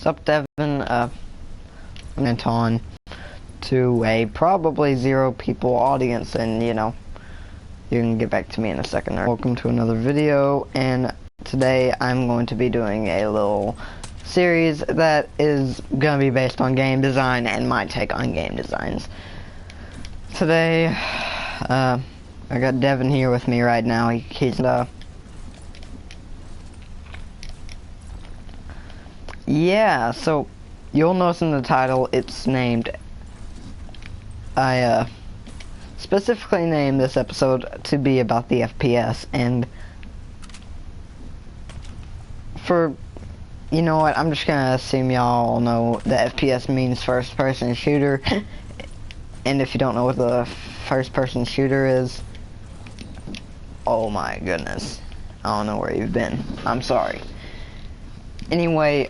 What's up, Devin? Went on to a probably 0 people audience, and you know, you can get back to me in a second. Welcome to another video, and today I'm going to be doing a little series that is gonna be based on game design and my take on game designs. Today, I got Devin here with me right now. He's yeah, so you'll notice in the title it's named, I specifically named this episode to be about the FPS, and for, you know what, I'm just gonna assume y'all know that FPS means first person shooter, and if you don't know what the first person shooter is, oh my goodness, I don't know where you've been, I'm sorry. Anyway,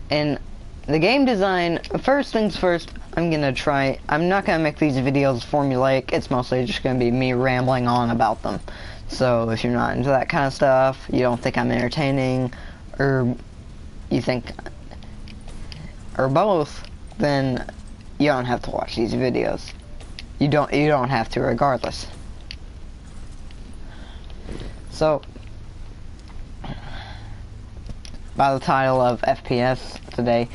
and the game design, first things first, I'm not gonna make these videos formulaic. It's mostly just gonna be me rambling on about them. So if you're not into that kind of stuff, you don't think I'm entertaining, or you think, or both, then you don't have to watch these videos. You don't have to regardless. So, by the title of FPS today,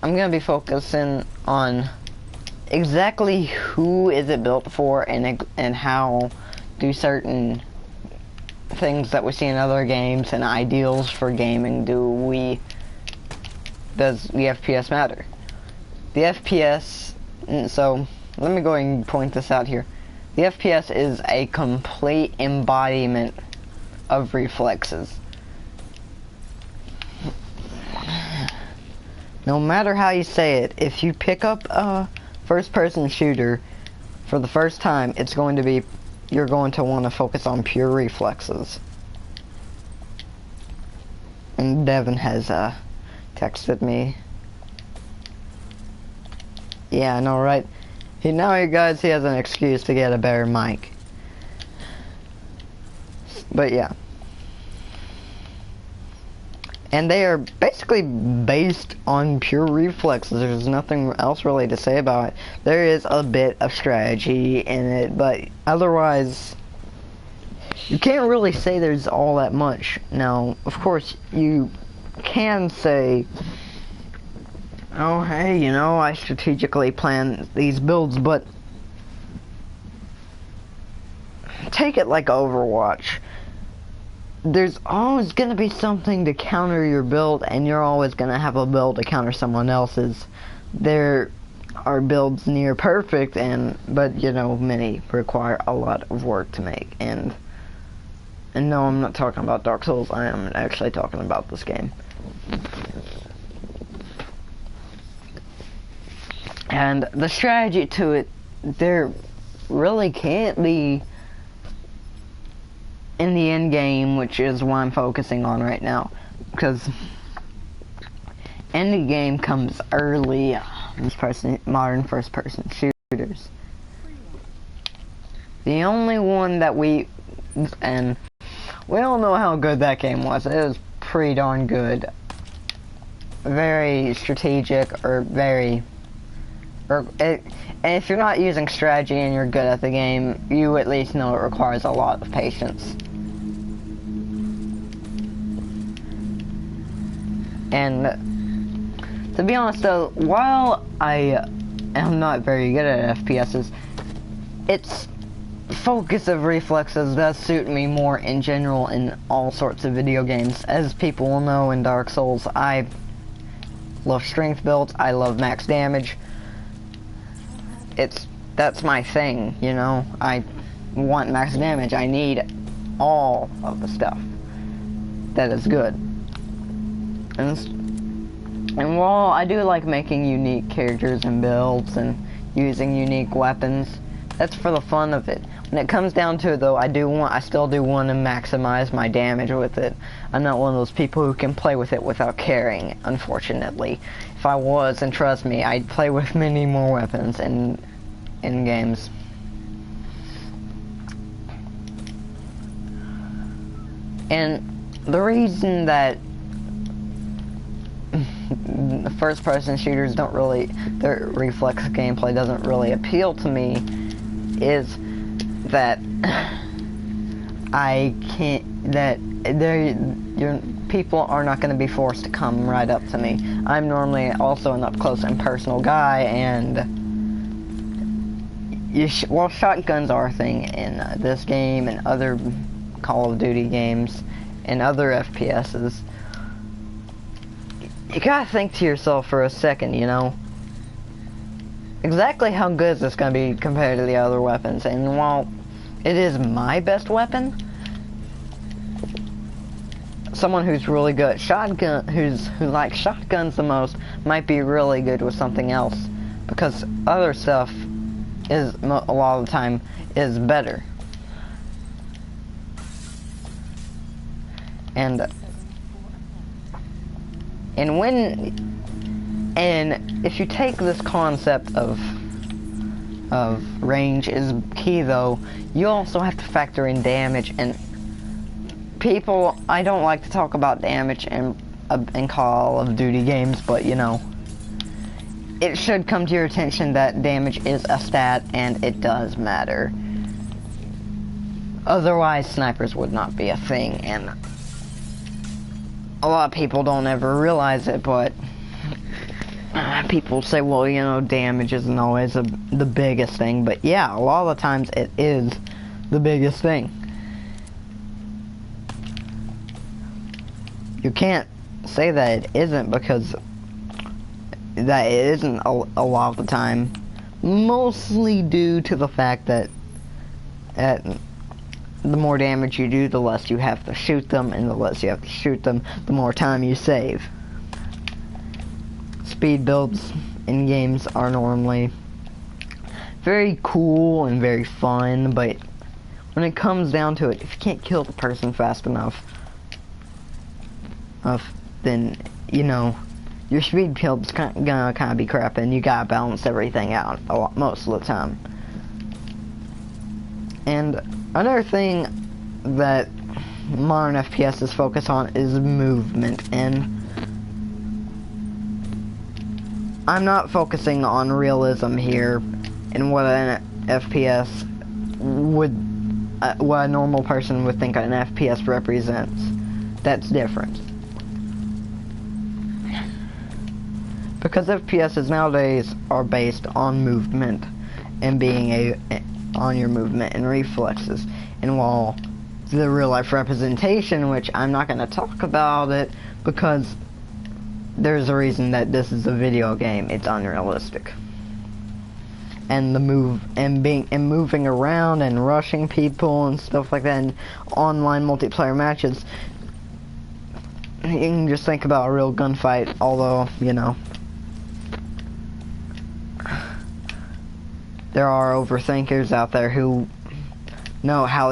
I'm going to be focusing on exactly who is it built for, and how do certain things that we see in other games and ideals for gaming does the FPS matter? The FPS, so let me go ahead and point this out here. The FPS is a complete embodiment of reflexes. No matter how you say it, if you pick up a first-person shooter for the first time, you're going to want to focus on pure reflexes. And Devin has texted me. Yeah, I know, right? Now, you guys, he has an excuse to get a better mic. But yeah. And they are basically based on pure reflexes. There's nothing else really to say about it. There is a bit of strategy in it, but otherwise, you can't really say there's all that much. Now, of course, you can say, oh, hey, you know, I strategically plan these builds, but take it like Overwatch. There's always going to be something to counter your build, and you're always going to have a build to counter someone else's. There are builds near perfect, but you know, many require a lot of work to make. And no, I'm not talking about Dark Souls. I am actually talking about this game. And the strategy to it, there really can't be in the end game, which is what I'm focusing on right now, because end game comes early. Modern first-person shooters. The only one that we all know how good that game was. It was pretty darn good. Very strategic, and if you're not using strategy and you're good at the game, you at least know it requires a lot of patience. And to be honest though, while I am not very good at FPSs, it's focus of reflexes does suit me more in general in all sorts of video games. As people will know, in Dark Souls, I love strength builds, I love max damage. That's my thing, you know? I want max damage, I need all of the stuff that is good. And while I do like making unique characters and builds and using unique weapons, that's for the fun of it. When it comes down to it, though, I still do want to maximize my damage with it. I'm not one of those people who can play with it without caring, unfortunately. If I was, and trust me, I'd play with many more weapons in games. And the reason that the first-person shooters their reflex gameplay doesn't really appeal to me is that people are not going to be forced to come right up to me. I'm normally also an up-close and personal guy, and well, shotguns are a thing in this game and other Call of Duty games and other FPSs. You gotta think to yourself for a second, you know, exactly how good is this gonna be compared to the other weapons? And while it is my best weapon, someone who's really good at who likes shotguns the most might be really good with something else, because other stuff is a lot of the time is better. And if you take this concept of range is key, though, you also have to factor in damage. And people, I don't like to talk about damage in Call of Duty games, but you know, it should come to your attention that damage is a stat and it does matter. Otherwise, snipers would not be a thing, and a lot of people don't ever realize it, but people say, well, you know, damage isn't always the biggest thing, but yeah, a lot of the times it is the biggest thing. You can't say that it isn't, because that it isn't a lot of the time, mostly due to the fact that the more damage you do, the less you have to shoot them, and the less you have to shoot them, the more time you save. Speed builds in games are normally very cool and very fun, but when it comes down to it, if you can't kill the person fast enough, then, you know, your speed build's gonna kind of be crap, and you gotta balance everything out most of the time. And another thing that modern FPSs focus on is movement, and I'm not focusing on realism here and what an FPS would, what a normal person would think an FPS represents. That's different. Because FPSs nowadays are based on movement and being on your movement and reflexes. And while the real life representation, which I'm not going to talk about it because there's a reason that this is a video game, it's unrealistic. And moving around and rushing people and stuff like that in online multiplayer matches, you can just think about a real gunfight, although, you know, there are overthinkers out there who know how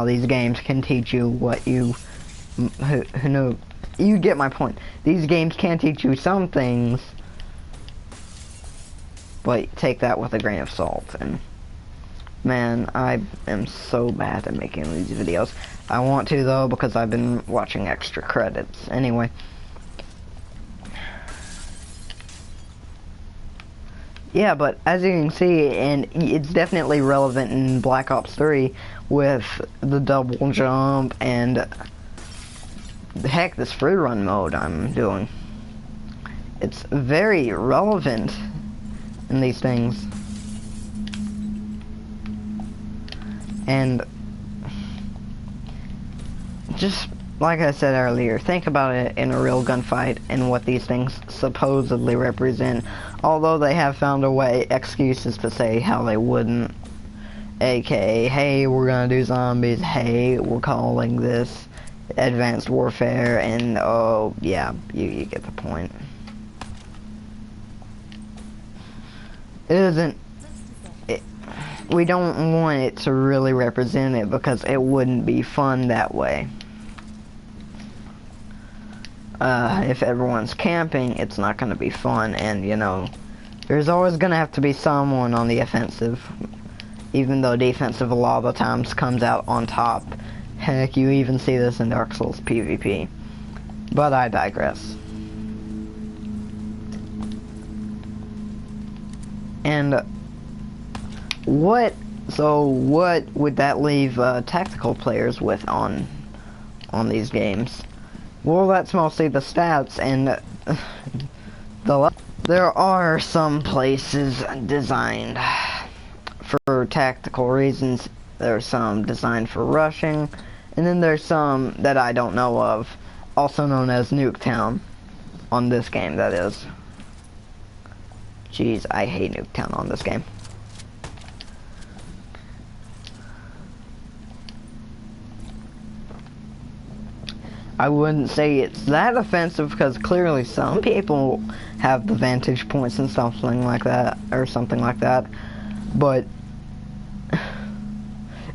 these games can teach you what you who know. You get my point. These games can teach you some things, but take that with a grain of salt. And man, I am so bad at making these videos. I want to, though, because I've been watching extra credits. Anyway. Yeah, but as you can see, and it's definitely relevant in Black Ops 3 with the double jump and heck, this free run mode I'm doing. It's very relevant in these things. And just like I said earlier, think about it in a real gunfight and what these things supposedly represent. Although they have found a way, excuses to say how they wouldn't. AKA, hey, we're gonna do zombies, hey, we're calling this advanced warfare, and oh, yeah, you get the point. It isn't, we don't want it to really represent it because it wouldn't be fun that way. If everyone's camping, it's not gonna be fun, and you know, there's always gonna have to be someone on the offensive. Even though defensive a lot of the times comes out on top. Heck, you even see this in Dark Souls PvP. But I digress. And what would that leave tactical players with on these games? Well, that's mostly the stats and there are some places designed for tactical reasons. There's some designed for rushing, and then there's some that I don't know of, also known as Nuketown, on this game, that is. Jeez, I hate Nuketown on this game. I wouldn't say it's that offensive because clearly some people have the vantage points and something like that, or something like that, but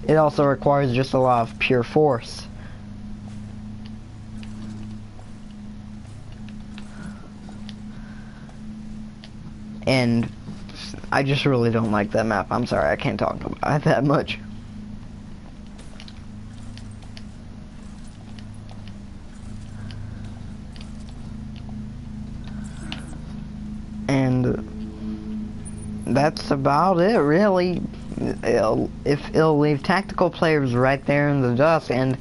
it also requires just a lot of pure force. And I just really don't like that map. I'm sorry, I can't talk about it that much. And that's about it, really. It'll leave tactical players right there in the dust, and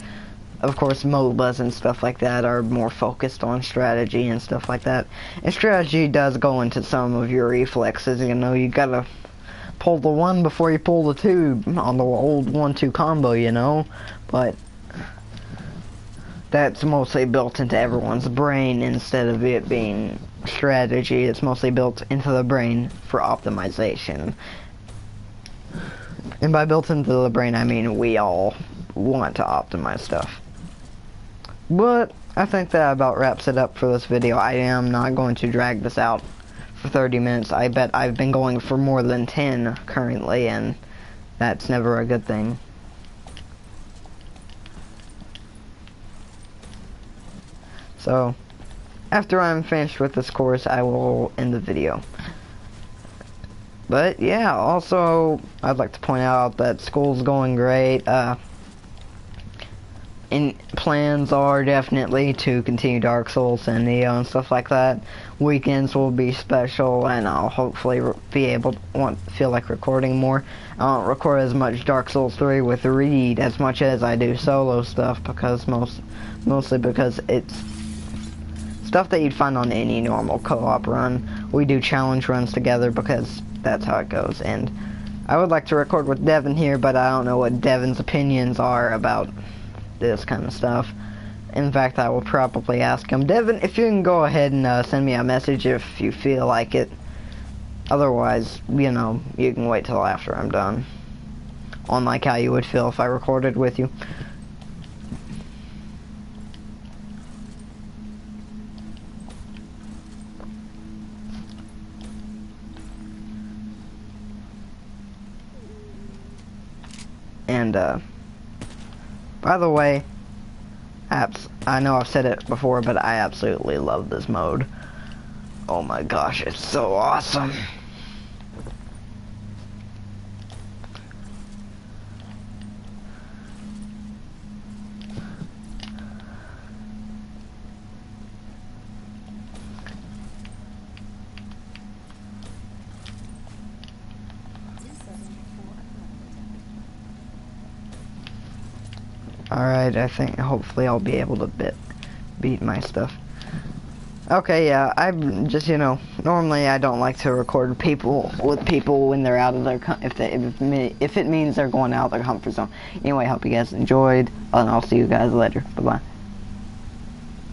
of course MOBAs and stuff like that are more focused on strategy and stuff like that. And strategy does go into some of your reflexes, you know, you gotta pull the one before you pull the two on the old 1-2 combo, you know, but that's mostly built into everyone's brain instead of it being strategy. It's mostly built into the brain for optimization. And by built into the brain, I mean we all want to optimize stuff. But I think that about wraps it up for this video. I am not going to drag this out for 30 minutes. I bet I've been going for more than 10 currently, and that's never a good thing. So, after I'm finished with this course, I will end the video. But yeah, also I'd like to point out that school's going great. And plans are definitely to continue Dark Souls and Neo and stuff like that. Weekends will be special, and I'll hopefully be able to feel like recording more. I won't record as much Dark Souls 3 with Reed as much as I do solo stuff, because mostly because it's stuff that you'd find on any normal co-op run. We do challenge runs together because that's how it goes, and I would like to record with Devin here, but I don't know what Devin's opinions are about this kind of stuff. In fact, I will probably ask him. Devin, if you can go ahead and send me a message if you feel like it. Otherwise, you know, you can wait till after I'm done. On like how you would feel if I recorded with you. And, by the way, I know I've said it before, but I absolutely love this mode. Oh my gosh, it's so awesome. Alright, I think hopefully I'll be able to beat my stuff. Okay, yeah, I'm just, normally I don't like to record people when they're out of their if it means they're going out of their comfort zone. Anyway, hope you guys enjoyed, and I'll see you guys later. Bye bye.